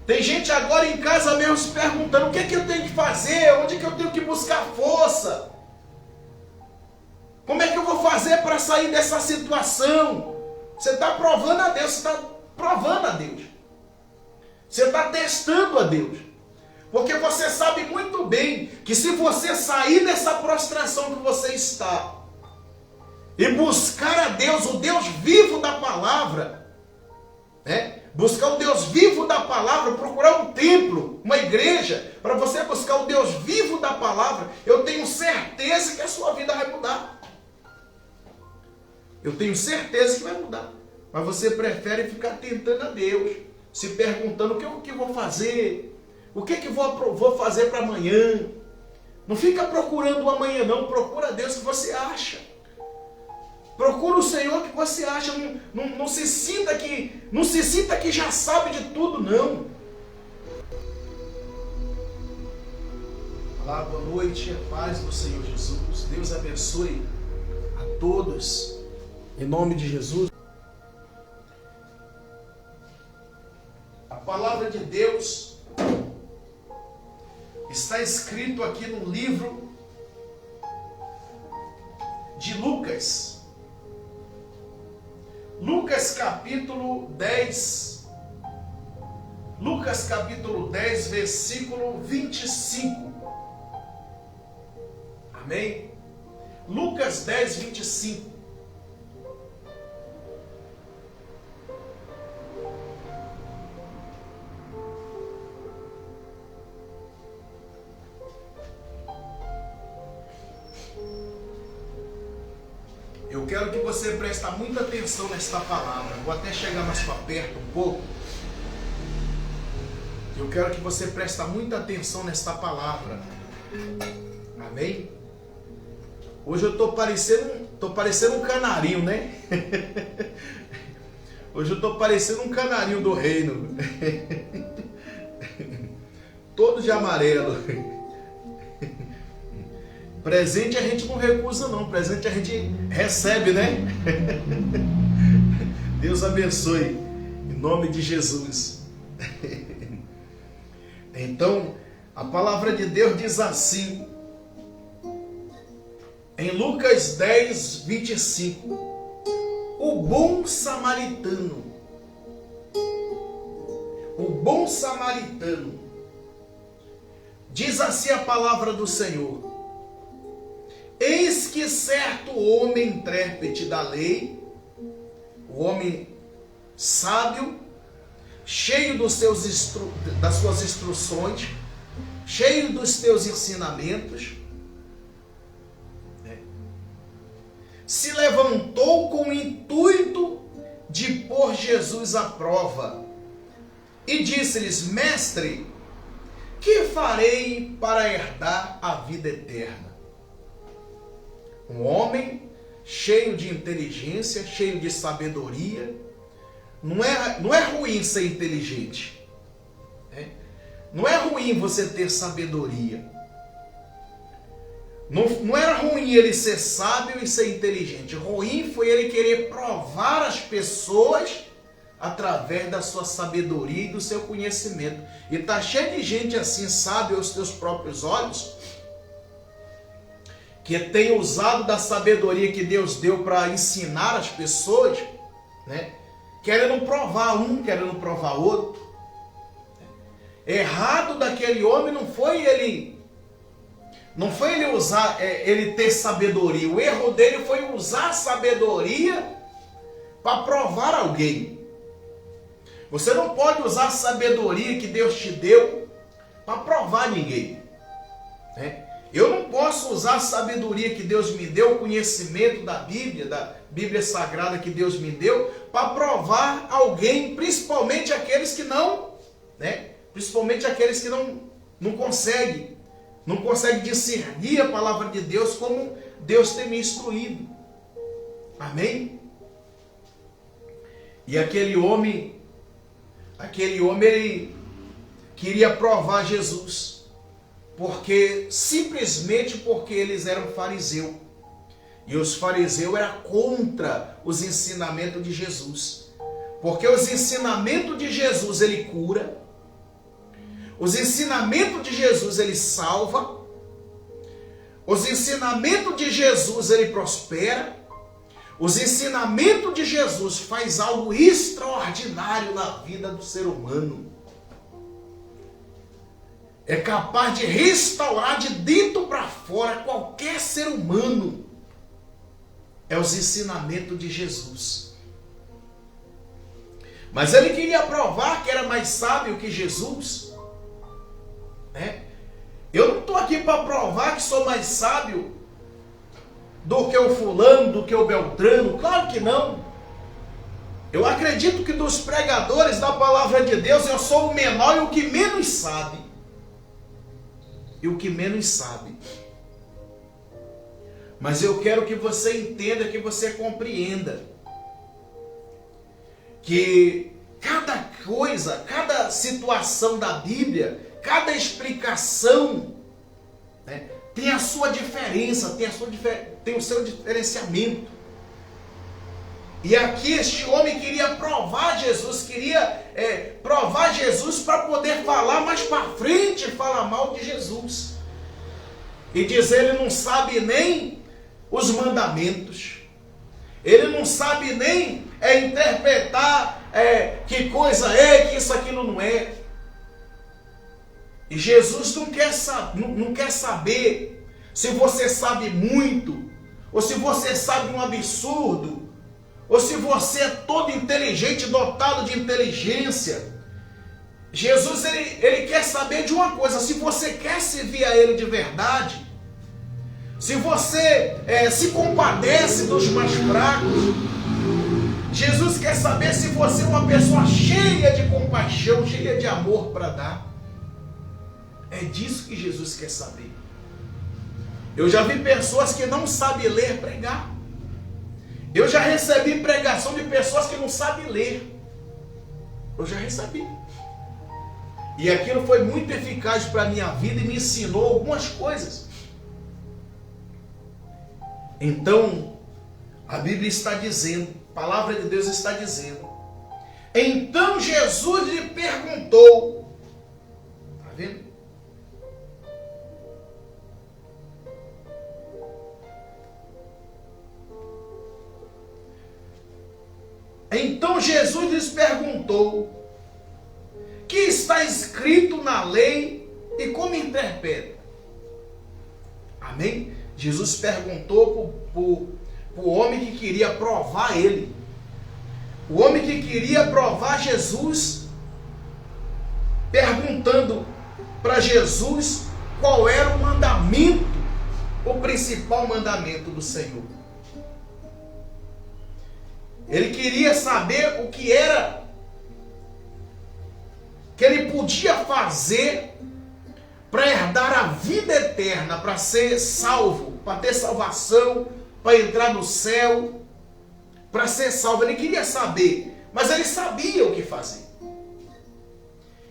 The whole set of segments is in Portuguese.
Tem gente agora em casa mesmo se perguntando: o que é que eu tenho que fazer? Onde é que eu tenho que buscar força? Como é que eu vou fazer para sair dessa situação? Você está provando a Deus, você está provando a Deus. Você está testando a Deus. Porque você sabe muito bem que se você sair dessa prostração que você está e buscar a Deus, o Deus vivo da palavra, né? Buscar o Deus vivo da palavra, procurar um templo, uma igreja, para você buscar o Deus vivo da palavra, eu tenho certeza que a sua vida vai mudar. Eu tenho certeza que vai mudar. Mas você prefere ficar tentando a Deus, se perguntando o que eu vou fazer, o que vou fazer para amanhã. Não fica procurando o amanhã não, procura Deus que você acha. Procura o Senhor que você acha, não se sinta que já sabe de tudo, não. Olá, boa noite, a paz do Senhor Jesus. Deus abençoe a todos, em nome de Jesus. A palavra de Deus está escrito aqui no livro de Lucas. Lucas capítulo 10. Lucas capítulo 10, versículo 25. Amém? Lucas 10, 25. Eu quero que você preste muita atenção nesta palavra. Vou até chegar mais para perto um pouco. Eu quero que você preste muita atenção nesta palavra. Amém? Hoje eu estou parecendo um canarinho, né? Hoje eu estou parecendo um canarinho do reino. Todo de amarelo. Presente a gente não recusa não, presente a gente recebe, né? Deus abençoe, em nome de Jesus. Então, a palavra de Deus diz assim, em Lucas 10, 25, o bom samaritano, diz assim a palavra do Senhor: eis que certo homem intérprete da lei, o homem sábio, cheio das suas instruções, cheio dos teus ensinamentos, se levantou com o intuito de pôr Jesus à prova e disse-lhes: mestre, que farei para herdar a vida eterna? Um homem cheio de inteligência, cheio de sabedoria. Não é ruim ser inteligente. Não é ruim você ter sabedoria. Não era ruim ele ser sábio e ser inteligente. Ruim foi ele querer provar as pessoas através da sua sabedoria e do seu conhecimento. E está cheio de gente assim, sábia aos teus próprios olhos, que tem usado da sabedoria que Deus deu para ensinar as pessoas, né? Querendo provar um, querendo provar outro. Errado daquele homem não foi ele usar, ele ter sabedoria. O erro dele foi usar a sabedoria para provar alguém. Você não pode usar a sabedoria que Deus te deu para provar ninguém, né? Eu não posso usar a sabedoria que Deus me deu, o conhecimento da Bíblia Sagrada que Deus me deu, para provar alguém, principalmente aqueles que não, né? Principalmente aqueles que não conseguem discernir a palavra de Deus como Deus tem me instruído. Amém? E aquele homem ele queria provar Jesus. Simplesmente porque eles eram fariseus. E os fariseus eram contra os ensinamentos de Jesus. Porque os ensinamentos de Jesus ele cura, Os ensinamentos de Jesus, ele salva. Os ensinamentos de Jesus, ele prospera. Os ensinamentos de Jesus faz algo extraordinário na vida do ser humano. É capaz de restaurar de dentro para fora qualquer ser humano. É os ensinamentos de Jesus. Mas ele queria provar que era mais sábio que Jesus. Né? Eu não estou aqui para provar que sou mais sábio do que o fulano, do que o Beltrano. Claro que não. Eu acredito que dos pregadores da palavra de Deus, eu sou o menor e o que menos sabe. E o que menos sabe. Mas eu quero que você entenda, que você compreenda que cada coisa, cada situação da Bíblia, cada explicação, né, tem a sua diferença, tem o seu diferenciamento. E aqui este homem queria provar Jesus, provar Jesus para poder falar mais para frente, falar mal de Jesus. E dizer, ele não sabe nem os mandamentos. Ele não sabe nem interpretar que coisa é, que isso, aquilo não é. E Jesus não quer saber se você sabe muito, ou se você sabe um absurdo, ou se você é todo inteligente, dotado de inteligência. Jesus, ele quer saber de uma coisa: se você quer servir a ele de verdade, se você se compadece dos mais fracos. Jesus quer saber se você é uma pessoa cheia de compaixão, cheia de amor para dar. É disso que Jesus quer saber. Eu já vi pessoas que não sabem ler pregar. Eu já recebi pregação de pessoas que não sabem ler. Eu já recebi. E aquilo foi muito eficaz para a minha vida e me ensinou algumas coisas. Então, a Bíblia está dizendo, a palavra de Deus está dizendo. Então Jesus lhe perguntou. Está vendo? Então Jesus lhes perguntou: que está escrito na lei e como interpreta? Amém? Jesus perguntou para o homem que queria provar ele. O homem que queria provar Jesus, perguntando para Jesus qual era o mandamento, o principal mandamento do Senhor. Ele queria saber o que era que ele podia fazer para herdar a vida eterna, para ser salvo, para ter salvação, para entrar no céu, para ser salvo. Ele queria saber, mas ele sabia o que fazer.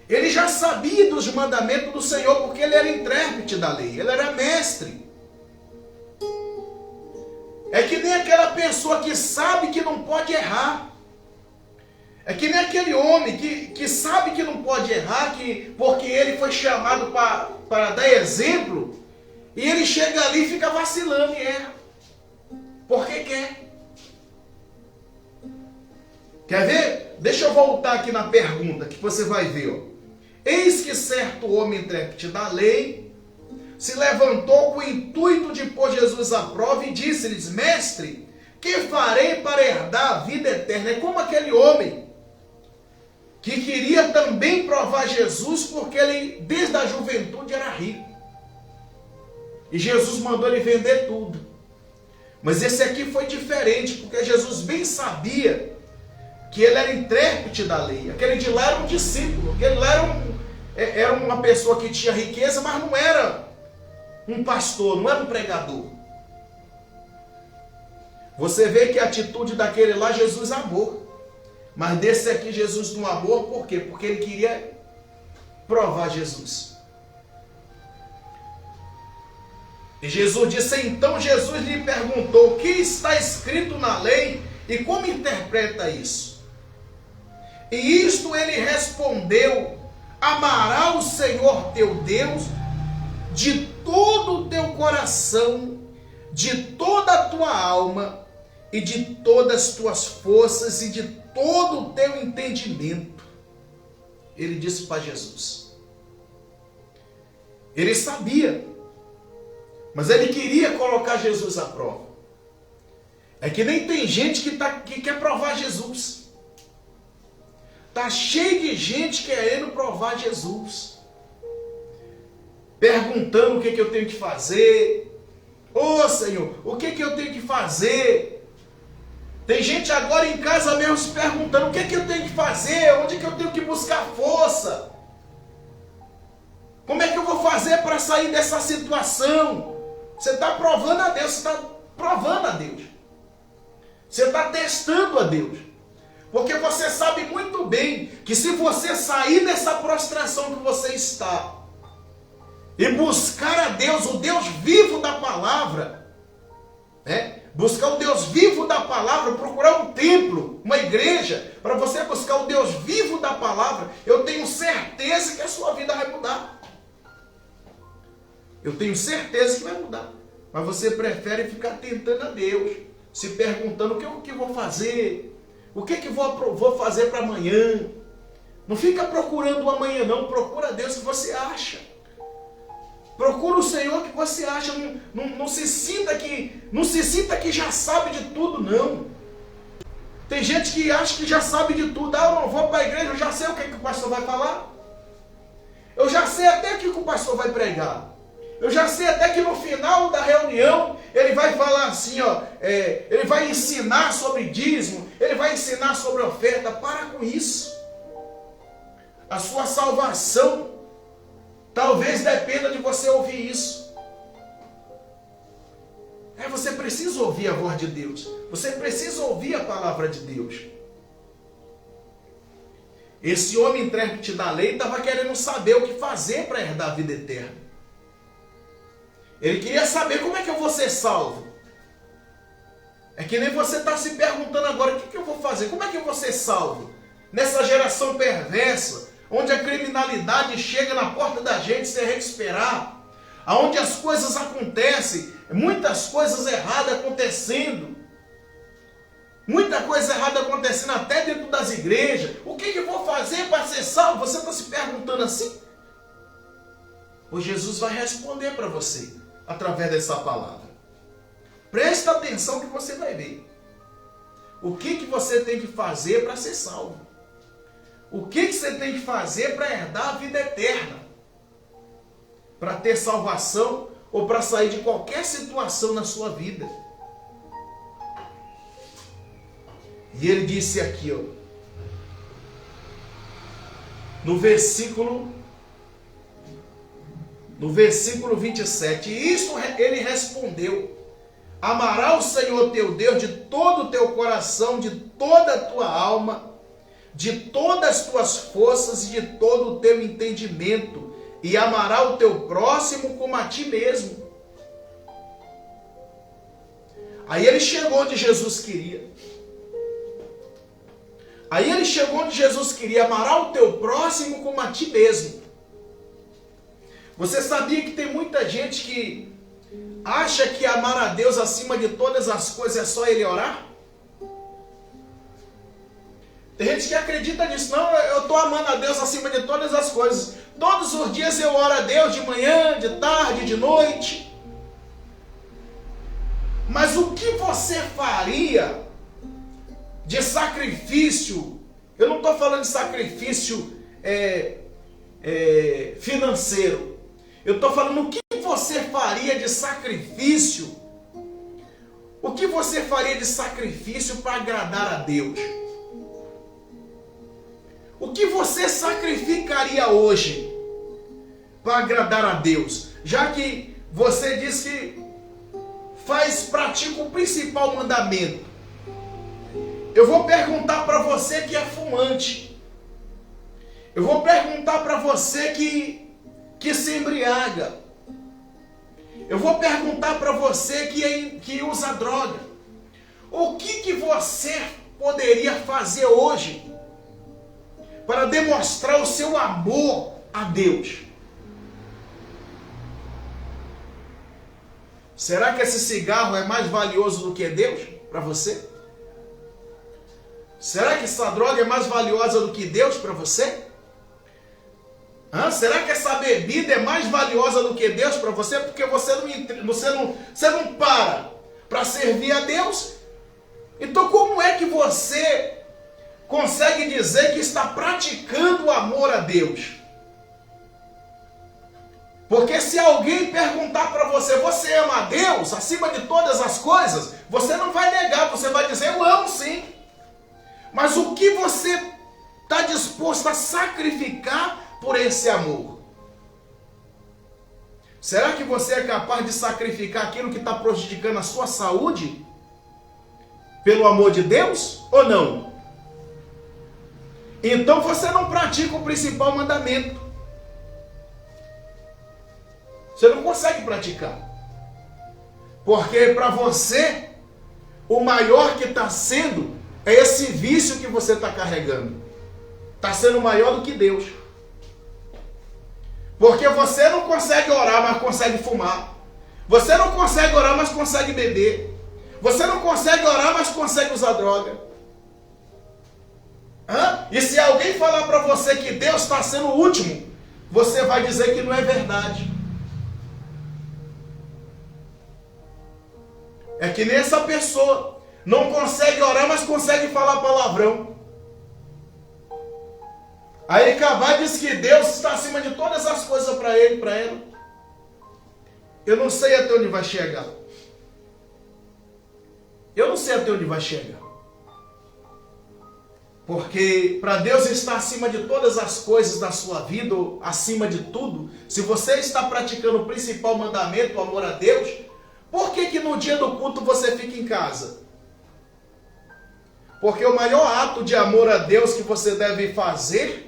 Ele já sabia dos mandamentos do Senhor, porque ele era intérprete da lei, ele era mestre. É que nem aquela pessoa que sabe que não pode errar. É que nem aquele homem que sabe que não pode errar, porque ele foi chamado para dar exemplo, e ele chega ali e fica vacilando e erra. Porque quer. Quer ver? Deixa eu voltar aqui na pergunta, que você vai ver. Ó. Eis que certo homem intérprete da lei se levantou com o intuito de pôr Jesus à prova e disse-lhes: mestre, que farei para herdar a vida eterna? É como aquele homem que queria também provar Jesus, porque ele desde a juventude era rico. E Jesus mandou ele vender tudo. Mas esse aqui foi diferente, porque Jesus bem sabia que ele era intérprete da lei. Aquele de lá era um discípulo, aquele lá era uma pessoa que tinha riqueza, mas não era um pastor, não era um pregador. Você vê que a atitude daquele lá Jesus amou. Mas desse aqui Jesus não amou, por quê? Porque ele queria provar Jesus. E Jesus disse, então Jesus lhe perguntou, o que está escrito na lei e como interpreta isso? E isto ele respondeu Amará o Senhor teu Deus de todo o teu coração, de toda a tua alma e de todas as tuas forças e de todo o teu entendimento. Ele disse para Jesus. Ele sabia, mas ele queria colocar Jesus à prova. É que nem tem gente que quer provar Jesus. Está cheio de gente querendo provar Jesus. Perguntando o que eu tenho que fazer. Ô Senhor, o que eu tenho que fazer? Tem gente agora em casa mesmo se perguntando o que eu tenho que fazer? Onde que eu tenho que buscar força? Como é que eu vou fazer para sair dessa situação? Você está provando a Deus, você está provando a Deus. Você está testando a Deus. Porque você sabe muito bem que se você sair dessa prostração que você está e buscar a Deus, o Deus vivo da palavra, né? Buscar o Deus vivo da palavra, procurar um templo, uma igreja, para você buscar o Deus vivo da palavra, eu tenho certeza que a sua vida vai mudar. Eu tenho certeza que vai mudar. Mas você prefere ficar tentando a Deus, se perguntando o que eu vou fazer, o que vou fazer para amanhã. Não fica procurando o amanhã não, procura Deus que você acha. Procura o Senhor que você acha, não se sinta que já sabe de tudo, não. Tem gente que acha que já sabe de tudo. Eu não vou para a igreja, eu já sei o que o pastor vai falar. Eu já sei até o que o pastor vai pregar. Eu já sei até que no final da reunião ele vai falar assim, ele vai ensinar sobre dízimo, ele vai ensinar sobre oferta. Para com isso. A sua salvação talvez dependa de você ouvir isso. Você precisa ouvir a voz de Deus. Você precisa ouvir a palavra de Deus. Esse homem intérprete da lei estava querendo saber o que fazer para herdar a vida eterna. Ele queria saber como é que eu vou ser salvo. É que nem você está se perguntando agora, o que eu vou fazer? Como é que eu vou ser salvo? Nessa geração perversa, onde a criminalidade chega na porta da gente sem a gente esperar, onde as coisas acontecem, muitas coisas erradas acontecendo, muita coisa errada acontecendo até dentro das igrejas. O que eu vou fazer para ser salvo? Você está se perguntando assim? Pois Jesus vai responder para você através dessa palavra. Presta atenção que você vai ver. O que você tem que fazer para ser salvo? O que você tem que fazer para herdar a vida eterna? Para ter salvação ou para sair de qualquer situação na sua vida. E ele disse aqui, no versículo 27, e isso ele respondeu: amará o Senhor teu Deus de todo o teu coração, de toda a tua alma, de todas as tuas forças e de todo o teu entendimento, e amará o teu próximo como a ti mesmo. Aí ele chegou onde Jesus queria. Amará o teu próximo como a ti mesmo. Você sabia que tem muita gente que acha que amar a Deus acima de todas as coisas é só ele orar? Tem gente que acredita nisso. Não, eu estou amando a Deus acima de todas as coisas. Todos os dias eu oro a Deus, de manhã, de tarde, de noite. Mas o que você faria de sacrifício? Eu não estou falando de sacrifício financeiro. Eu estou falando o que você faria de sacrifício. O que você faria de sacrifício para agradar a Deus? O que você sacrificaria hoje para agradar a Deus? Já que você diz que pratica o principal mandamento. Eu vou perguntar para você que é fumante. Eu vou perguntar para você que se embriaga. Eu vou perguntar para você que usa droga. O que você poderia fazer hoje para demonstrar o seu amor a Deus? Será que esse cigarro é mais valioso do que Deus para você? Será que essa droga é mais valiosa do que Deus para você? Será que essa bebida é mais valiosa do que Deus para você? Porque você não para servir a Deus. Então como é que você consegue dizer que está praticando o amor a Deus? Porque se alguém perguntar para você, você ama a Deus acima de todas as coisas? Você não vai negar, você vai dizer, eu amo sim. Mas o que você está disposto a sacrificar por esse amor? Será que você é capaz de sacrificar aquilo que está prejudicando a sua saúde pelo amor de Deus ou não? Então você não pratica o principal mandamento. Você não consegue praticar. Porque para você, o maior que está sendo é esse vício que você está carregando. Está sendo maior do que Deus. Porque você não consegue orar, mas consegue fumar. Você não consegue orar, mas consegue beber. Você não consegue orar, mas consegue usar droga. E se alguém falar para você que Deus está sendo o último, você vai dizer que não é verdade. É que nem essa pessoa não consegue orar, mas consegue falar palavrão. Aí ele acabar diz que Deus está acima de todas as coisas para ele, para ela. Eu não sei até onde vai chegar. Eu não sei até onde vai chegar. Porque para Deus estar acima de todas as coisas da sua vida, ou acima de tudo, se você está praticando o principal mandamento, o amor a Deus, por que no dia do culto você fica em casa? Porque o maior ato de amor a Deus que você deve fazer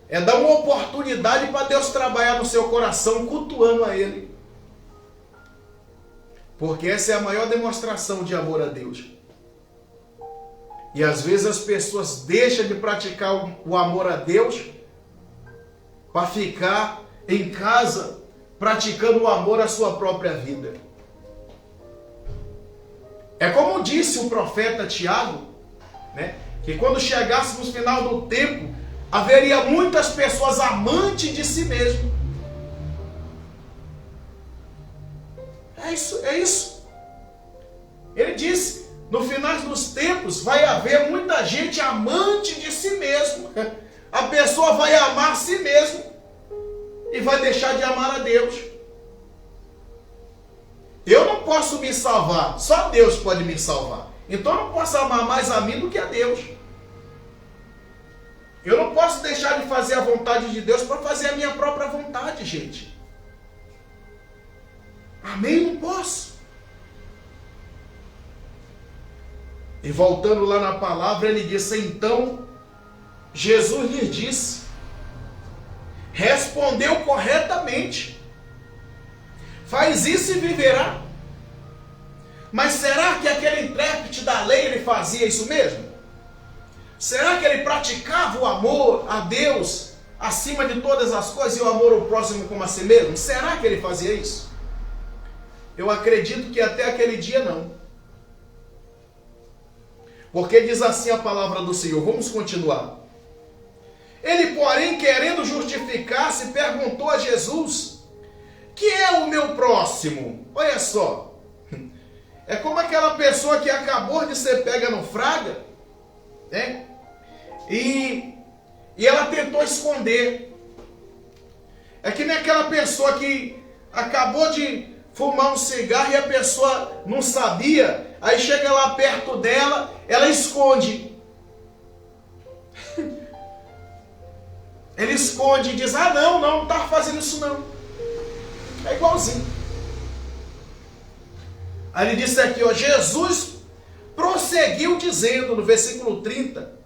é dar uma oportunidade para Deus trabalhar no seu coração, cultuando a Ele. Porque essa é a maior demonstração de amor a Deus. E às vezes as pessoas deixam de praticar o amor a Deus para ficar em casa praticando o amor à sua própria vida. É como disse o profeta Tiago, né, que quando chegasse no final do tempo, haveria muitas pessoas amantes de si mesmo. É isso. Ele disse, no final dos tempos vai haver muita gente amante de si mesmo. A pessoa vai amar a si mesmo e vai deixar de amar a Deus. Eu não posso me salvar, só Deus pode me salvar. Então eu não posso amar mais a mim do que a Deus. Eu não posso deixar de fazer a vontade de Deus para fazer a minha própria vontade, gente. Amém? Não posso. E voltando lá na palavra, ele disse, então, Jesus lhe disse, respondeu corretamente, faz isso e viverá. Mas será que aquele intérprete da lei, ele fazia isso mesmo? Será que ele praticava o amor a Deus acima de todas as coisas e o amor ao próximo como a si mesmo? Será que ele fazia isso? Eu acredito que até aquele dia não. Porque diz assim a palavra do Senhor. Vamos continuar. Ele, porém, querendo justificar-se, perguntou a Jesus, que é o meu próximo? Olha só. É como aquela pessoa que acabou de ser pega no fraga, né? E ela tentou esconder. É que nem aquela pessoa que acabou de fumar um cigarro e a pessoa não sabia, aí chega lá perto dela, ela esconde. Ele esconde e diz, não está fazendo isso não. É igualzinho. Aí ele disse aqui, Jesus prosseguiu dizendo, no versículo 30,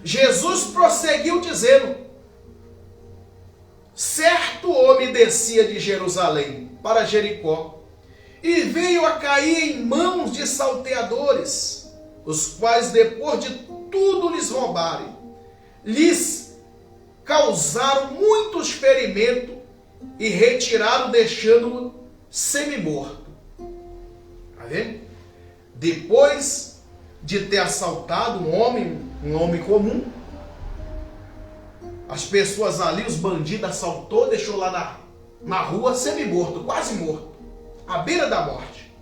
Jesus prosseguiu dizendo, certo homem descia de Jerusalém para Jericó, e veio a cair em mãos de salteadores, os quais depois de tudo lhes roubarem, lhes causaram muitos ferimentos e retiraram, deixando-o semi-morto. Está vendo? Depois de ter assaltado um homem comum, as pessoas ali, os bandidos assaltou, deixou lá na rua semi-morto, quase morto, à beira da morte.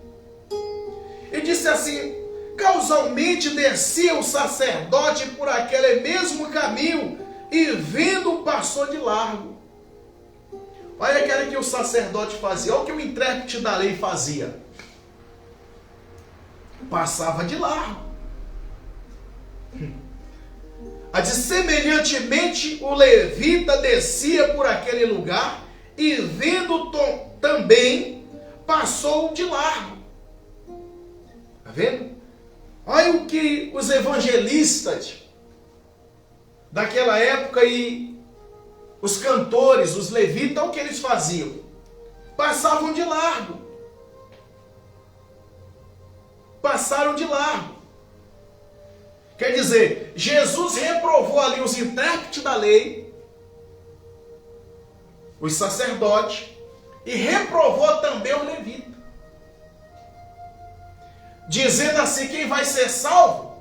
E disse assim: causalmente descia o sacerdote por aquele mesmo caminho e vendo passou de largo. Olha aquilo que o sacerdote fazia, olha o que o intérprete da lei fazia. Passava de largo. Semelhantemente o levita descia por aquele lugar e vendo também passou de largo. Está vendo? Olha o que os evangelistas daquela época e os cantores, os levitas, o que eles faziam? Passavam de largo. Passaram de largo. Quer dizer, Jesus reprovou ali os intérpretes da lei, os sacerdotes, e reprovou também os levitas. Dizendo assim, quem vai ser salvo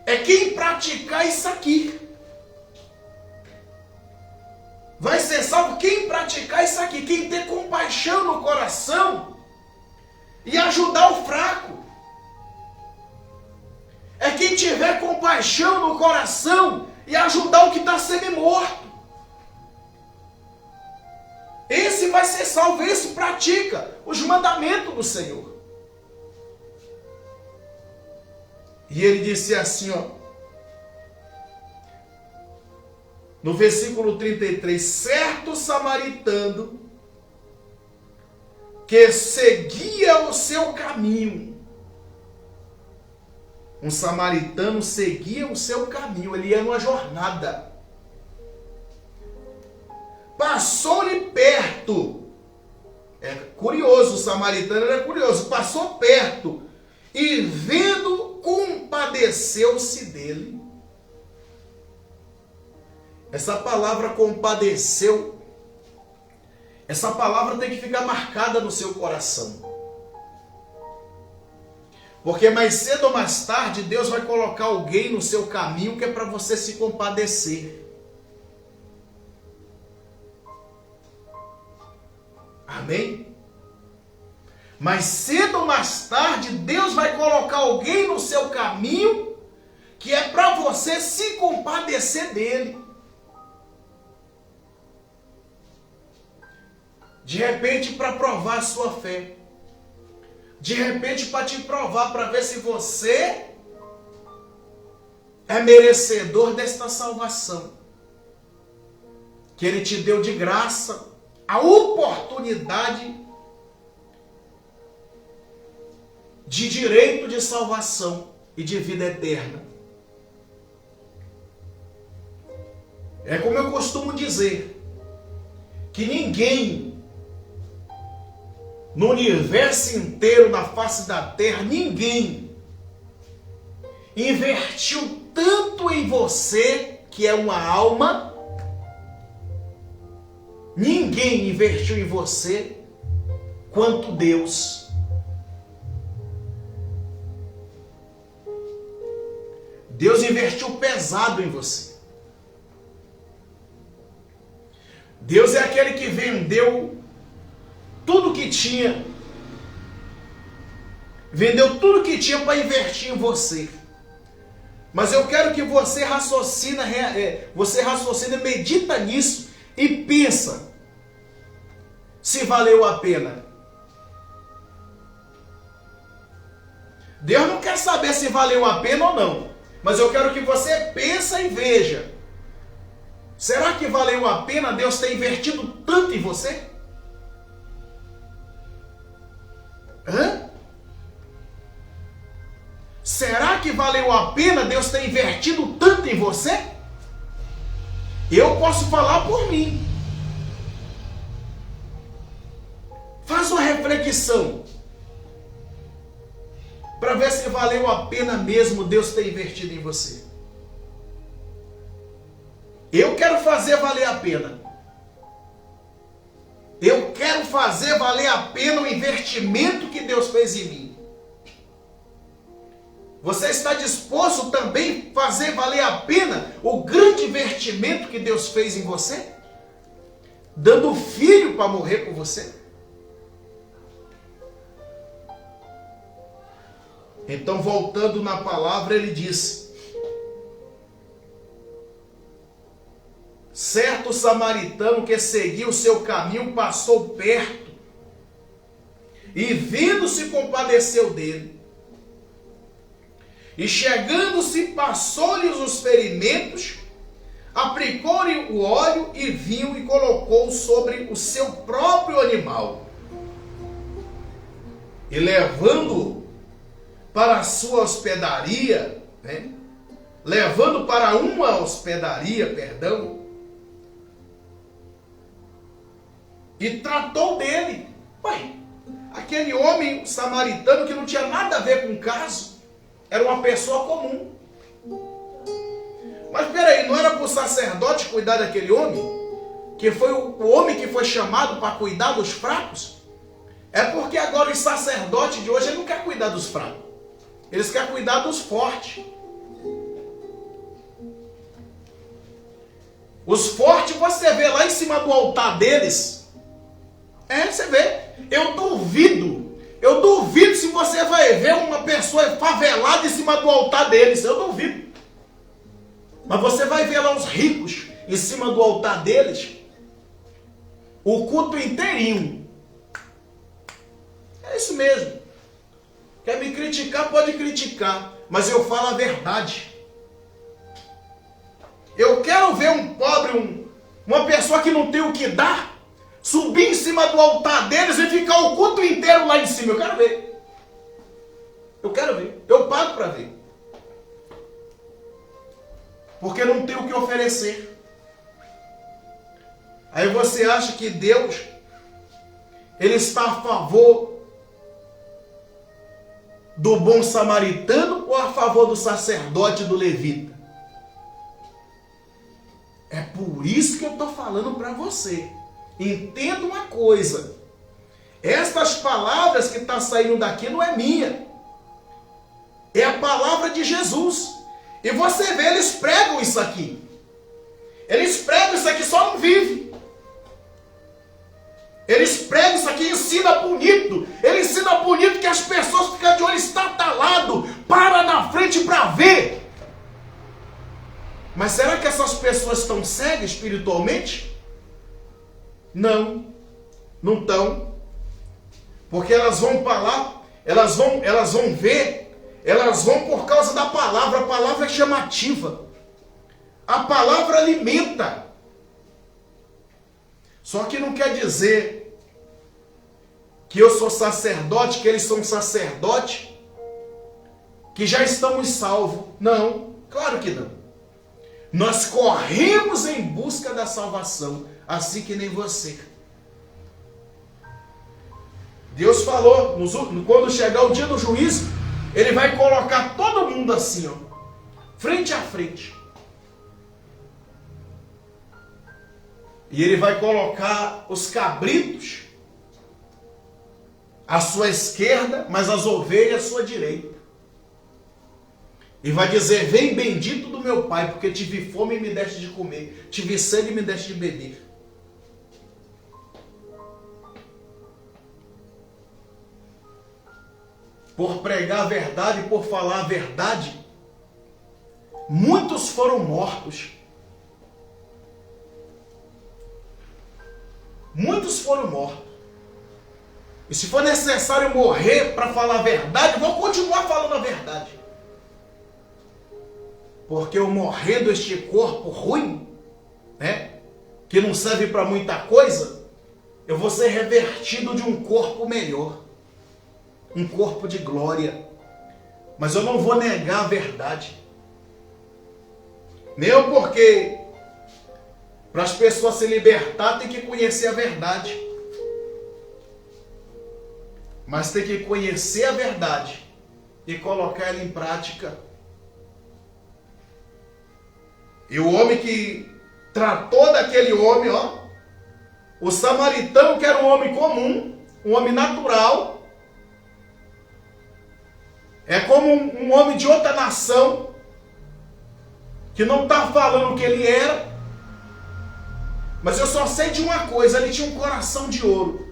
é quem praticar isso aqui. Vai ser salvo quem praticar isso aqui, quem ter compaixão no coração e ajudar o fraco. É quem tiver compaixão no coração e ajudar o que está semi-morto. Esse vai ser salvo, esse pratica os mandamentos do Senhor. E ele disse assim, ó, no versículo 33, certo samaritano que seguia o seu caminho. Um samaritano seguia o seu caminho, ele ia numa jornada. Passou-lhe perto. É curioso, o samaritano era curioso. Passou perto e vendo, compadeceu-se dele. Essa palavra compadeceu, essa palavra tem que ficar marcada no seu coração. Porque mais cedo ou mais tarde, Deus vai colocar alguém no seu caminho que é para você se compadecer. Amém? Mais cedo ou mais tarde, Deus vai colocar alguém no seu caminho que é para você se compadecer dele. De repente, para provar a sua fé. De repente, para te provar, para ver se você é merecedor desta salvação. Que Ele te deu de graça a oportunidade de direito de salvação e de vida eterna. É como eu costumo dizer, que ninguém no universo inteiro, na face da terra, ninguém investiu tanto em você, que é uma alma, ninguém investiu em você quanto Deus. Deus investiu pesado em você. Deus é aquele que vendeu tudo que tinha. Vendeu tudo que tinha para investir em você. Mas eu quero que você raciocina, medita nisso e pensa se valeu a pena. Deus não quer saber se valeu a pena ou não. Mas eu quero que você pense e veja. Será que valeu a pena Deus ter invertido tanto em você? Será que valeu a pena Deus ter invertido tanto em você? Eu posso falar por mim. Faz uma reflexão para ver se valeu a pena mesmo Deus ter invertido em você. Eu quero fazer valer a pena. Eu quero fazer valer a pena o investimento que Deus fez em mim. Você está disposto também a fazer valer a pena o grande investimento que Deus fez em você? Dando filho para morrer por você? Então, voltando na palavra, ele diz: certo samaritano que seguia o seu caminho passou perto e, vendo-se, compadeceu dele. E chegando-se, passou-lhe os ferimentos, aplicou-lhe o óleo e vinho e colocou sobre o seu próprio animal. E levando para a sua hospedaria, levando para uma hospedaria, e tratou dele. Aquele homem samaritano que não tinha nada a ver com o caso, era uma pessoa comum. Mas peraí, não era para o sacerdote cuidar daquele homem? Que foi o homem que foi chamado para cuidar dos fracos? É porque agora os sacerdotes de hoje ele não quer cuidar dos fracos. Eles querem cuidar dos fortes. Os fortes você vê lá em cima do altar deles. Você vê. Eu duvido se você vai ver uma pessoa favelada em cima do altar deles. Eu duvido. Mas você vai ver lá os ricos em cima do altar deles. O culto inteirinho. É isso mesmo. Quer me criticar, pode criticar. Mas eu falo a verdade. Eu quero ver um pobre, uma pessoa que não tem o que dar, subir em cima do altar deles e ficar o culto inteiro lá em cima. Eu quero ver. Eu quero ver. Eu pago para ver. Porque não tem o que oferecer. Aí você acha que Deus, ele está a favor do bom samaritano ou a favor do sacerdote, do levita? É por isso que eu estou falando para você. Entenda uma coisa. Estas palavras que estão saindo daqui não é minha. É a palavra de Jesus. E você vê, eles pregam isso aqui. Eles pregam isso aqui, só não vive. Eles pregam isso aqui e ensinam bonito. Ele ensina bonito que as pessoas ficam de olho estatalado, para na frente para ver. Mas será que essas pessoas estão cegas espiritualmente? Não, não estão. Porque elas vão para lá, elas vão ver, elas vão por causa da palavra. A palavra é chamativa. A palavra alimenta. Só que não quer dizer que eu sou sacerdote, que eles são sacerdote, que já estamos salvos. Não, claro que não. Nós corremos em busca da salvação, assim que nem você. Deus falou, quando chegar o dia do juízo, ele vai colocar todo mundo assim, frente a frente. E ele vai colocar os cabritos à sua esquerda, mas as ovelhas à sua direita. E vai dizer: vem bendito do meu Pai, porque tive fome e me deste de comer, tive sede e me deste de beber. Por pregar a verdade, por falar a verdade, muitos foram mortos. Muitos foram mortos. E se for necessário morrer para falar a verdade, vou continuar falando a verdade. Porque eu morrendo este corpo ruim, que não serve para muita coisa, eu vou ser revertido de um corpo melhor. Um corpo de glória. Mas eu não vou negar a verdade. Meu, porque para as pessoas se libertar tem que conhecer a verdade. Mas tem que conhecer a verdade e colocar ela em prática. E o homem que tratou daquele homem, ó. O samaritano, que era um homem comum, um homem natural, é como um homem de outra nação, que não está falando o que ele era, mas eu só sei de uma coisa: ele tinha um coração de ouro.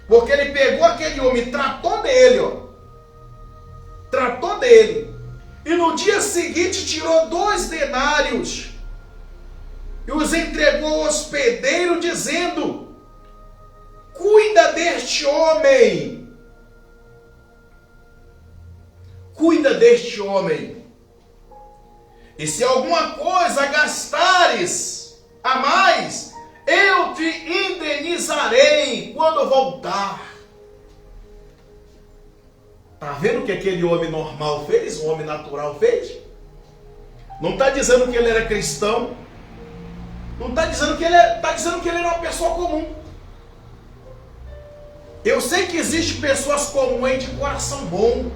Porque ele pegou aquele homem e tratou dele, ó. Tratou dele. E no dia seguinte tirou 2 denários e os entregou ao hospedeiro, dizendo: cuida deste homem. Cuida deste homem. E se alguma coisa gastares a mais, eu te indenizarei quando voltar. Está vendo o que aquele homem normal fez? O homem natural fez? Não está dizendo que ele era cristão. Não está dizendo que ele está dizendo que ele era uma pessoa comum. Eu sei que existem pessoas comuns aí de coração bom.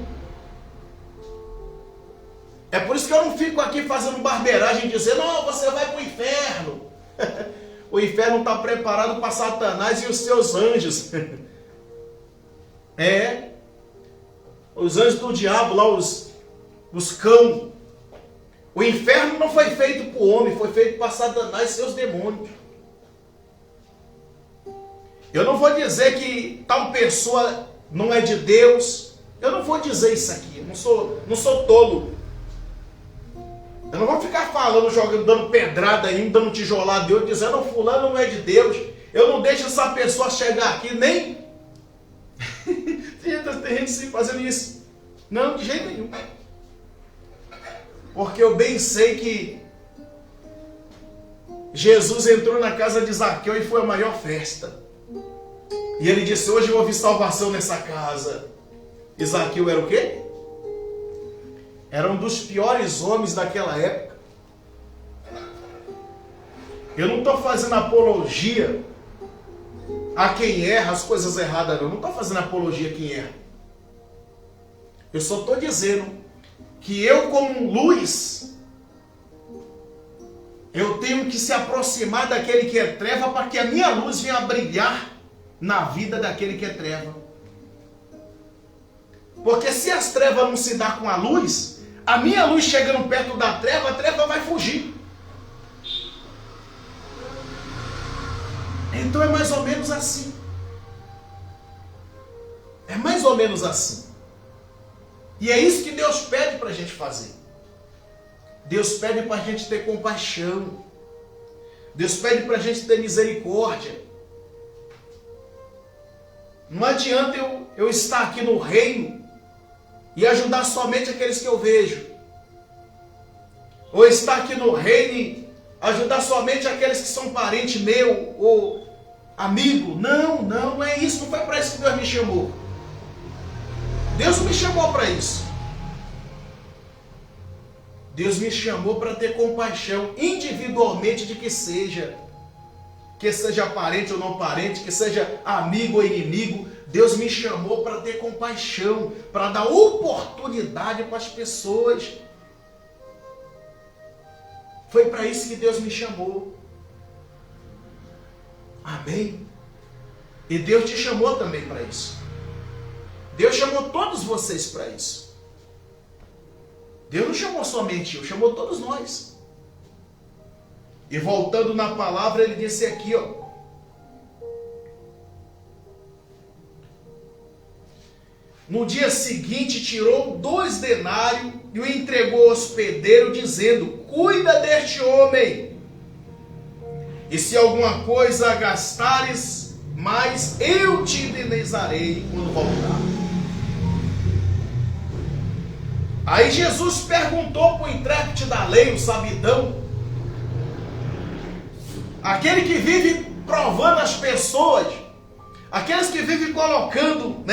É por isso que eu não fico aqui fazendo barbeiragem, dizendo: não, você vai para o inferno. O inferno está preparado para Satanás e os seus anjos. Os anjos do diabo lá, os cão. O inferno não foi feito para o homem, foi feito para Satanás e seus demônios. Eu não vou dizer que tal pessoa não é de Deus. Eu não vou dizer isso aqui. Eu não sou tolo. Eu não vou ficar falando, jogando, dando pedrada aí, dando tijolada de outro, dizendo: fulano não é de Deus. Eu não deixo essa pessoa chegar aqui, nem... Tem gente sim fazendo isso. Não, de jeito nenhum. Porque eu bem sei que Jesus entrou na casa de Zaqueu e foi a maior festa. E ele disse: hoje eu ouvi salvação nessa casa. E Zaqueu era o quê? Era um dos piores homens daquela época. Eu não estou fazendo apologia a quem erra as coisas erradas, não. Não estou fazendo apologia a quem erra. Eu só estou dizendo que eu, como luz, eu tenho que se aproximar daquele que é treva, para que a minha luz venha a brilhar na vida daquele que é treva. Porque se as trevas não se dão com a luz, a minha luz chegando perto da treva, a treva vai fugir. Então é mais ou menos assim. É mais ou menos assim. E é isso que Deus pede para a gente fazer. Deus pede para a gente ter compaixão. Deus pede para a gente ter misericórdia. Não adianta eu estar aqui no reino e ajudar somente aqueles que eu vejo. Ou estar aqui no reino e ajudar somente aqueles que são parente meu ou amigo. Não é isso. Não foi para isso que Deus me chamou. Deus me chamou para isso. Deus me chamou para ter compaixão individualmente de que seja parente ou não parente, que seja amigo ou inimigo. Deus me chamou para ter compaixão, para dar oportunidade para as pessoas. Foi para isso que Deus me chamou. Amém? E Deus te chamou também para isso. Deus chamou todos vocês para isso. Deus não chamou somente eu, chamou todos nós. E voltando na palavra, ele disse aqui, ó: no dia seguinte tirou 2 denários e o entregou ao hospedeiro, dizendo: cuida deste homem, e se alguma coisa gastares mais, eu te indenizarei quando voltar. Aí Jesus perguntou para o intérprete da lei, o sabidão, aquele que vive provando as pessoas, aqueles que vivem colocando,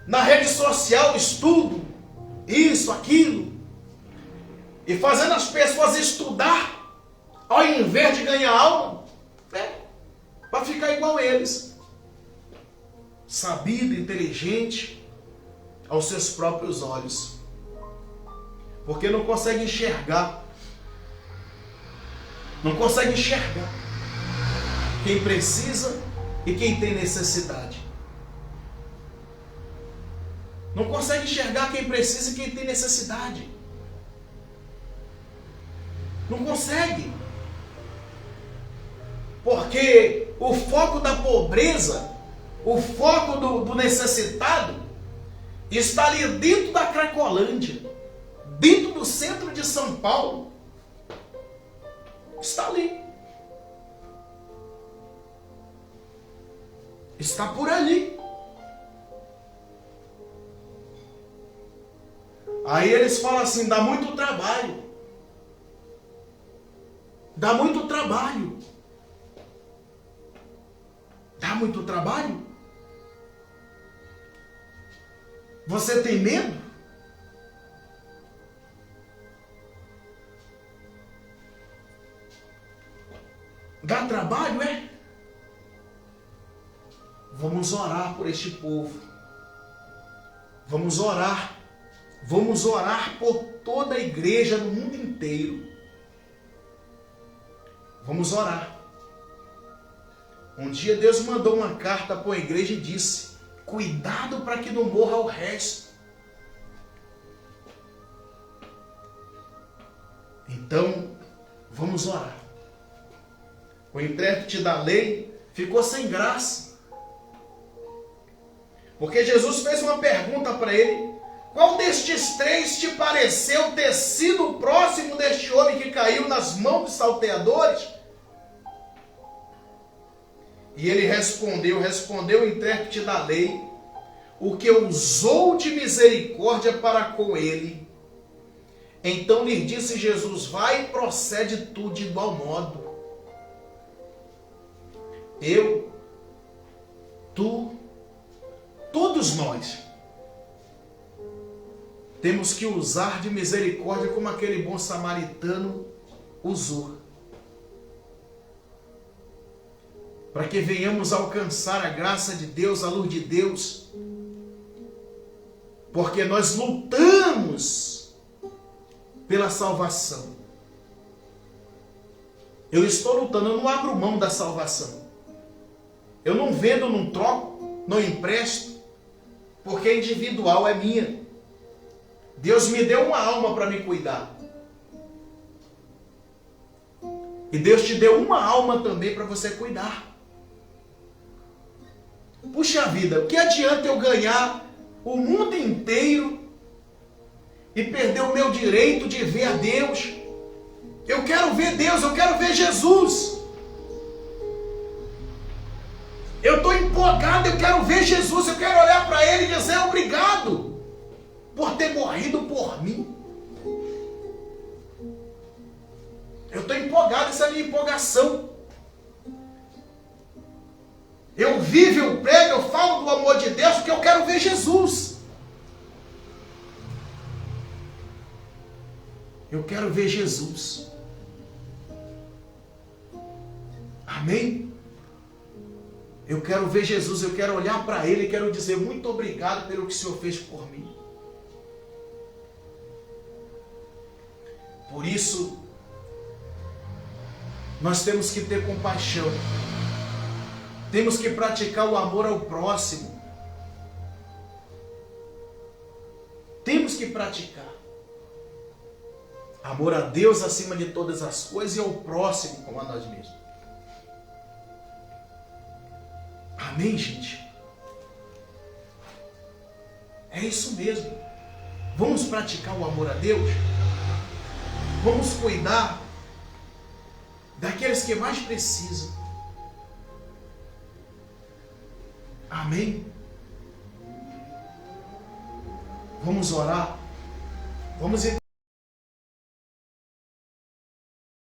na rede social estudo, isso, aquilo, e fazendo as pessoas estudar, ao invés de ganhar alma, para ficar igual a eles, sabido, inteligente, aos seus próprios olhos, porque não consegue enxergar Não consegue enxergar quem precisa e quem tem necessidade. Não consegue enxergar quem precisa e quem tem necessidade. Não consegue. Porque o foco da pobreza, o foco do necessitado, está ali dentro da Cracolândia, dentro do centro de São Paulo. Está ali. Está por ali. Aí eles falam assim, dá muito trabalho. Dá muito trabalho. Dá muito trabalho? Você tem medo? Dá trabalho, é? Vamos orar por este povo. Vamos orar. Vamos orar por toda a igreja no mundo inteiro. Vamos orar. Um dia Deus mandou uma carta para a igreja e disse: cuidado para que não morra o resto. Então, vamos orar. O intérprete da lei ficou sem graça. Porque Jesus fez uma pergunta para ele: qual destes três te pareceu ter sido próximo deste homem que caiu nas mãos dos salteadores? E ele respondeu o intérprete da lei: o que usou de misericórdia para com ele. Então lhe disse Jesus: vai e procede tu de igual modo. Eu, tu, todos nós temos que usar de misericórdia como aquele bom samaritano usou. Para que venhamos alcançar a graça de Deus, a luz de Deus. Porque nós lutamos pela salvação. Eu estou lutando, eu não abro mão da salvação. Eu não vendo, não troco, não empresto, porque individual é minha. Deus me deu uma alma para me cuidar. E Deus te deu uma alma também para você cuidar. Puxa vida, o que adianta eu ganhar o mundo inteiro e perder o meu direito de ver a Deus? Eu quero ver Deus, eu quero ver Jesus. Eu estou empolgado, eu quero ver Jesus, eu quero olhar para Ele e dizer obrigado por ter morrido por mim. Eu estou empolgado, essa é a minha empolgação. Eu vivo, eu prego, eu falo do amor de Deus porque eu quero ver Jesus. Eu quero ver Jesus. Amém? Eu quero ver Jesus, eu quero olhar para Ele e quero dizer muito obrigado pelo que o Senhor fez por mim. Por isso, nós temos que ter compaixão. Temos que praticar o amor ao próximo. Temos que praticar. Amor a Deus acima de todas as coisas e ao próximo como a nós mesmos. Amém, gente? É isso mesmo. Vamos praticar o amor a Deus? Vamos cuidar daqueles que mais precisam. Amém? Vamos orar. Vamos